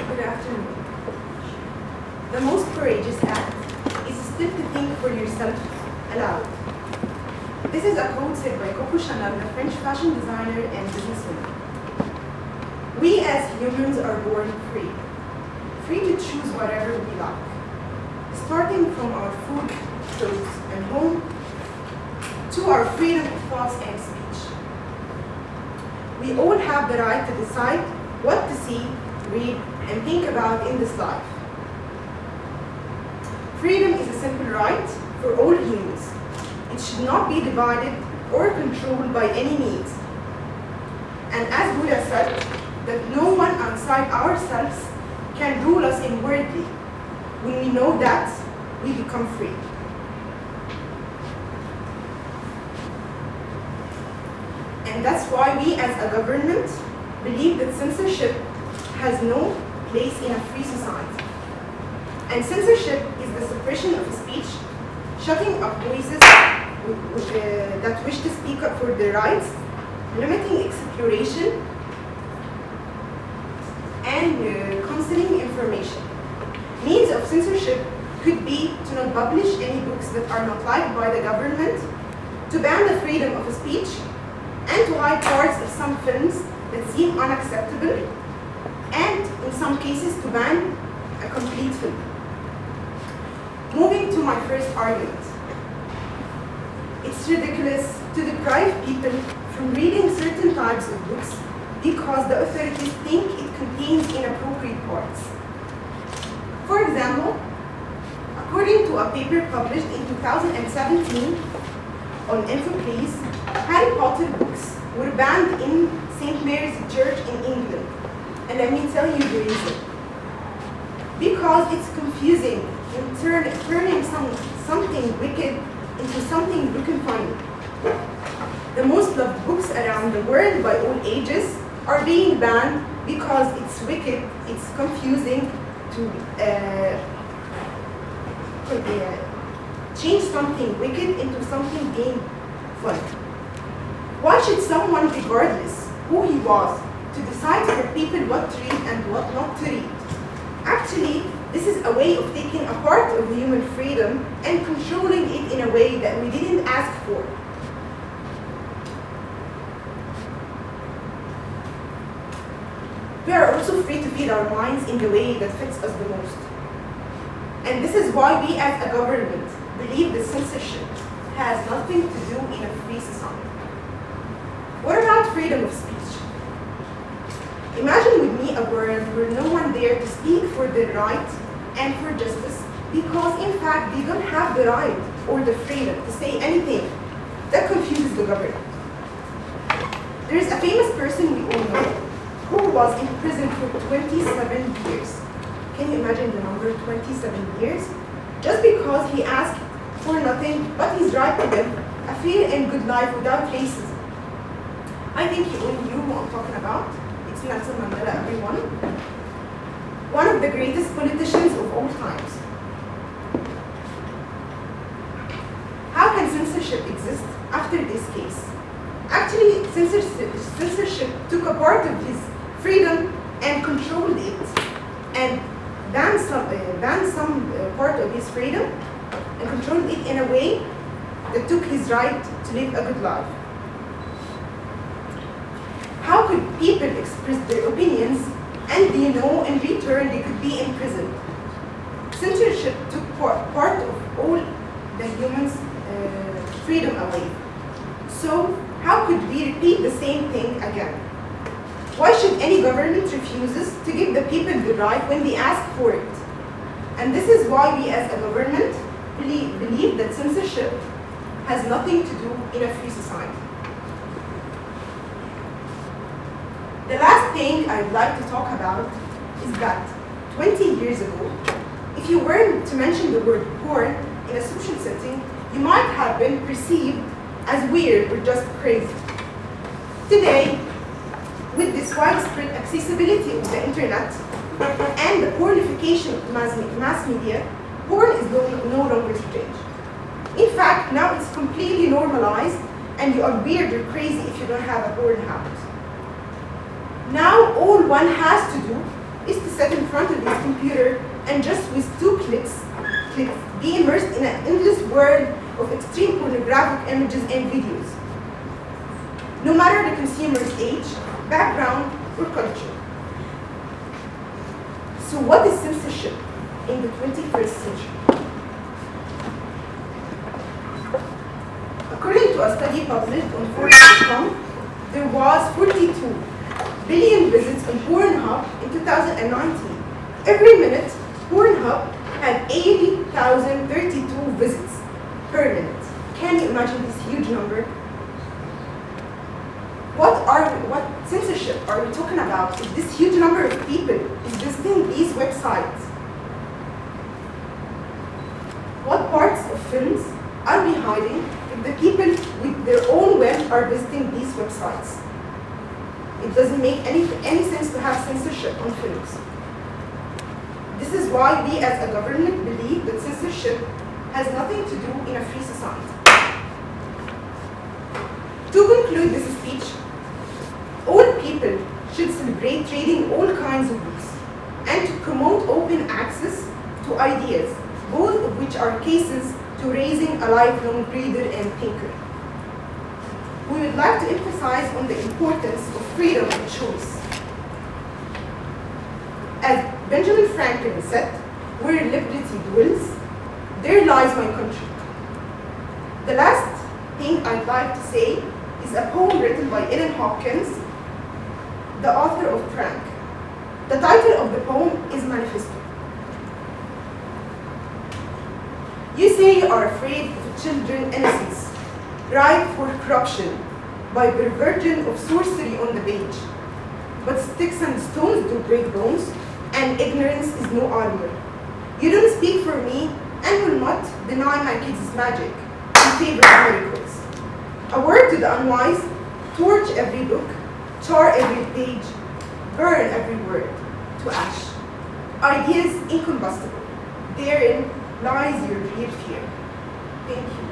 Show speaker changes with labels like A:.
A: Good afternoon. The most courageous act is still to think for yourself aloud. This is a quote said by Coco Chanel, the French fashion designer and businesswoman. We as humans are born free, free to choose whatever we like, starting from our food, clothes, and home, to our freedom of thoughts and speech. We all have the right to decide what to see, read, and think about in this life. Freedom is a simple right for all humans. It should not be divided or controlled by any means. And as Buddha said, that no one outside ourselves can rule us inwardly. When we know that, we become free. And that's why we as a government believe that censorship has no place in a free society. And censorship is the suppression of speech, shutting up voices that wish to speak up for their rights, limiting exploration, and concealing information. Means of censorship could be to not publish any books that are not liked by the government, to ban the freedom of speech, and to hide parts of some films that seem unacceptable, and in some cases to ban a complete film. Moving to my first argument. It's ridiculous to deprive people from reading certain types of books because the authorities think it contains inappropriate parts. For example, according to a paper published in 2017 on InfoPlease, Harry Potter books were banned in St. Mary's Church in England. And let me tell you the reason. Because it's confusing and turning something wicked into something look and funny. The most loved books around the world by all ages are being banned because it's wicked, it's confusing to change something wicked into something being fun. Why should someone, regardless who he was, to decide for people what to read and what not to read? Actually, this is a way of taking a part of human freedom and controlling it in a way that we didn't ask for. We are also free to feed our minds in the way that fits us the most. And this is why we as a government believe that censorship has nothing to do in a free society. What about freedom of speech? Imagine with me a world where no one dare to speak for their right and for justice because in fact they don't have the right or the freedom to say anything that confuses the government. There is a famous person we all know who was in prison for 27 years. Can you imagine the number, 27 years? Just because he asked for nothing but his right to live a fair and good life without racism. I think you all knew who I'm talking about. It's Nelson Mandela, everyone. One of the greatest politicians of all times. How can censorship exist after this case? Actually, censorship took a part of his freedom and controlled it, and banned some part of his freedom and controlled it in a way that took his right to live a good life. How could people express their opinions and in return they could be imprisoned? Censorship took part of all the humans' freedom away. So how could we repeat the same thing again? Why should any government refuses to give the people the right when they ask for it? And this is why we as a government believe that censorship has nothing to do in a free society. The last thing I'd like to talk about is that 20 years ago, if you were to mention the word porn in a social setting, you might have been perceived as weird or just crazy. Today, with this widespread accessibility of the internet and the pornification of mass media, porn is no longer strange. In fact, now it's completely normalized and you are weird or crazy if you don't have a porn habit. Now all one has to do is to set sit in front of this computer and just with 2 clicks, be immersed in an endless world of extreme pornographic images and videos, no matter the consumer's age, background, or culture. So what is censorship in the 21st century? According to a study published on Farag, there was 42 billion visits on Pornhub in 2019. Every minute, Pornhub had 80,032 visits per minute. Can you imagine this huge number? What censorship are we talking about? Is this huge number of people visiting these websites? What parts of films are we hiding if the people with their own web are visiting these websites? It doesn't make any sense to have censorship on films. This is why we as a government believe that censorship has nothing to do in a free society. To conclude this speech, all people should celebrate reading all kinds of books and to promote open access to ideas, both of which are cases to raising a lifelong reader and thinker. We would like to emphasize on the importance of freedom of choice. As Benjamin Franklin said, where liberty dwells, there lies my country. The last thing I'd like to say is a poem written by Ellen Hopkins, the author of Farag. The title of the poem is Manifesto. You say you are afraid of children's innocence, ripe for corruption by perversion of sorcery on the page. But sticks and stones do break bones, and ignorance is no armor. You don't speak for me and will not deny my kids' magic in favor of miracles. A word to the unwise, torch every book, char every page, burn every word to ash. Ideas incombustible. Therein lies your real fear. Thank you.